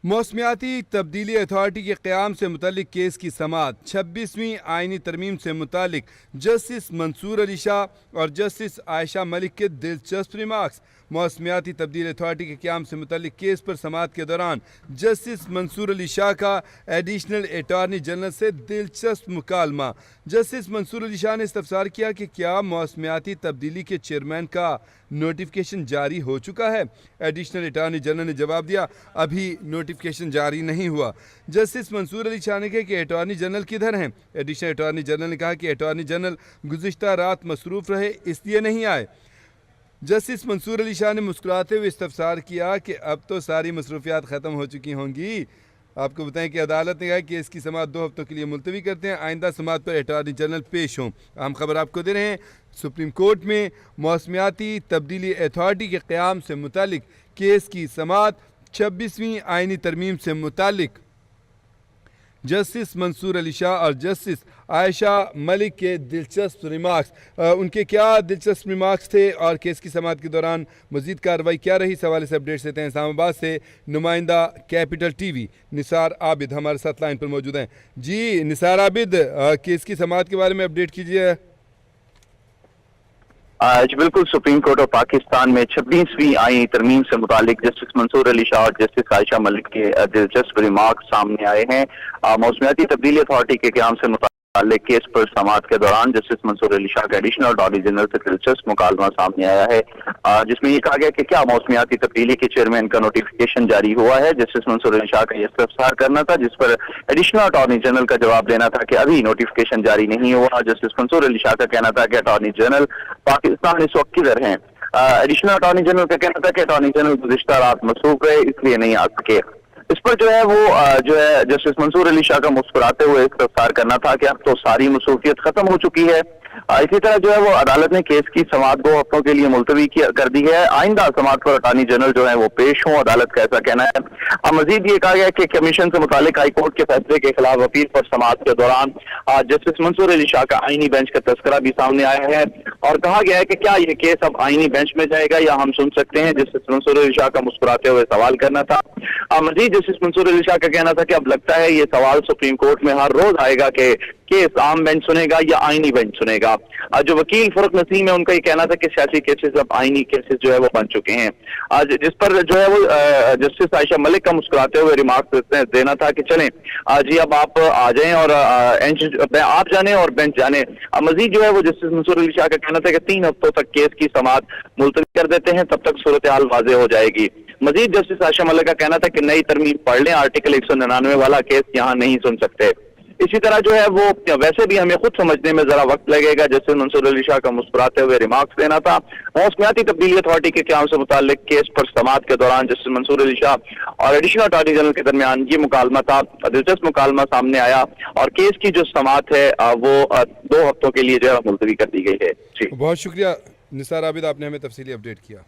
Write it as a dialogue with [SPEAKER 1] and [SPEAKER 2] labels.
[SPEAKER 1] موسمیاتی تبدیلی اتھارٹی کے قیام سے متعلق کیس کی سماعت 26ویں آئینی ترمیم سے متعلق جسٹس منصور علی شاہ اور جسٹس عائشہ ملک کے دلچسپ ریمارکس۔ موسمیاتی تبدیلی اتھارٹی کے قیام سے متعلق کیس پر سماعت کے دوران جسٹس منصور علی شاہ کا ایڈیشنل اٹارنی جنرل سے دلچسپ مکالمہ۔ جسٹس منصور علی شاہ نے استفسار کیا کہ کیا موسمیاتی تبدیلی کے چیئرمین کا نوٹیفیکیشن جاری ہو چکا ہے؟ ایڈیشنل اٹارنی جنرل نے جواب دیا، ابھی نوٹیفیکیشن جاری نہیں ہوا۔ جسٹس منصور علی شاہ نے کہا کہ اٹارنی جنرل کدھر ہیں؟ ایڈیشنل اٹارنی جنرل نے کہا کہ اٹارنی جنرل گزشتہ رات مصروف رہے اس لیے نہیں آئے۔ جسٹس منصور علی شاہ نے مسکراتے ہوئے استفسار کیا کہ اب تو ساری مصروفیات ختم ہو چکی ہوں گی۔ آپ کو بتائیں کہ عدالت نے کہا کہ اس کی سماعت 2 ہفتوں کے لیے ملتوی کرتے ہیں، آئندہ سماعت پر اٹارنی جنرل پیش ہوں۔ اہم خبر آپ کو دے رہے ہیں، سپریم کورٹ میں موسمیاتی تبدیلی اتھارٹی کے قیام سے متعلق کیس کی سماعت 26ویں آئینی ترمیم سے متعلق جسٹس منصور علی شاہ اور جسٹس عائشہ ملک کے دلچسپ ریمارکس۔ ان کے کیا دلچسپ ریمارکس تھے اور کیس کی سماعت کے دوران مزید کارروائی کیا رہی، اس حوالے سے اپڈیٹس دیتے ہیں۔ اسلام آباد سے نمائندہ کیپٹل ٹی وی نثار عابد ہمارے ساتھ لائن پر موجود ہیں۔ جی نثار عابد، کیس کی سماعت کے بارے میں اپڈیٹ کیجیے۔
[SPEAKER 2] آج بالکل سپریم کورٹ آف پاکستان میں 26ویں آئینی ترمیم سے متعلق جسٹس منصور علی شاہ اور جسٹس عائشہ ملک کے دلچسپ ریمارکس سامنے آئے ہیں۔ موسمیاتی تبدیلی اتھارٹی کے قیام سے متعلق کیس پر سماعت کے دوران جسٹس منصور علی شاہ کا ایڈیشنل اٹارنی جنرل سے دلچسپ مکالمہ سامنے آیا ہے، جس میں یہ کہا گیا کہ کیا موسمیاتی تبدیلی کے چیئرمین کا نوٹیفیکیشن جاری ہوا ہے۔ جسٹس منصور علی شاہ کا یہ استفسار کرنا تھا، جس پر ایڈیشنل اٹارنی جنرل کا جواب دینا تھا کہ ابھی نوٹیفیکیشن جاری نہیں ہوا۔ جسٹس منصور علی شاہ کا کہنا تھا کہ اٹارنی جنرل پاکستان اس وقت کدھر ہیں۔ ایڈیشنل اٹارنی جنرل کا کہنا تھا کہ اٹارنی جنرل گزشتہ رات مصروف رہے اس لیے نہیں آ سکے۔ اس پر جو ہے جسٹس منصور علی شاہ کا مسکراتے ہوئے استفسار کرنا تھا کہ اب تو ساری مصروفیت ختم ہو چکی ہے۔ اسی طرح جو ہے وہ عدالت نے کیس کی سماعت 2 ہفتوں کے لیے ملتوی کر دی ہے، آئندہ سماعت پر اٹارنی جنرل جو ہے وہ پیش ہوں، عدالت کا ایسا کہنا ہے۔ مزید یہ کہا گیا کہ کمیشن سے متعلق ہائی کورٹ کے فیصلے کے خلاف اپیل پر سماعت کے دوران جسٹس منصور علی شاہ کا آئینی بینچ کا تذکرہ بھی سامنے آیا ہے اور کہا گیا ہے کہ کیا یہ کیس اب آئینی بینچ میں جائے گا یا ہم سن سکتے ہیں۔ جسٹس منصور علی شاہ کا مسکراتے ہوئے سوال کرنا تھا۔ مزید جسٹس منصور علی شاہ کا کہنا تھا کہ اب لگتا ہے یہ سوال سپریم کورٹ میں ہر روز آئے گا کہ کیس عام بینچ سنے گا یا آئینی بینچ سنے گا۔ جو وکیل فرق نسیم ہے ان کا یہ کہنا تھا کہ سیاسی کیسز اب آئینی کیسز جو ہے وہ بن چکے ہیں، جس پر جو ہے وہ جسٹس عائشہ ملک کا مسکراتے ہوئے ریمارکس دینا تھا کہ چلیں جی اب آپ آ جائیں اور آپ جانے اور بینچ جانے۔ مزید جو ہے وہ جسٹس منصور علی شاہ کا کہنا تھا کہ 3 ہفتوں تک کیس کی سماعت ملتوی کر دیتے ہیں، تب تک صورتحال واضح ہو جائے گی۔ مزید جسٹس عائشہ ملک کا کہنا تھا کہ نئی ترمیم پڑھ لیں، آرٹیکل 199 والا کیس یہاں نہیں سن سکتے۔ اسی طرح جو ہے وہ ویسے بھی ہمیں خود سمجھنے میں ذرا وقت لگے گا، جسٹس منصور علی شاہ کا مسکراتے ہوئے ریمارکس دینا تھا۔ موسمیاتی تبدیلی اتھارٹی کے قیام سے متعلق کیس پر سماعت کے دوران جسٹس منصور علی شاہ اور ایڈیشنل اٹارنی جنرل کے درمیان یہ مکالمہ تھا، دلچسپ مکالمہ سامنے آیا اور کیس کی جو سماعت ہے وہ 2 ہفتوں کے لیے جو ہے ملتوی کر دی گئی ہے۔
[SPEAKER 1] بہت شکریہ نثار عابد، آپ نے ہمیں تفصیلی اپڈیٹ کیا۔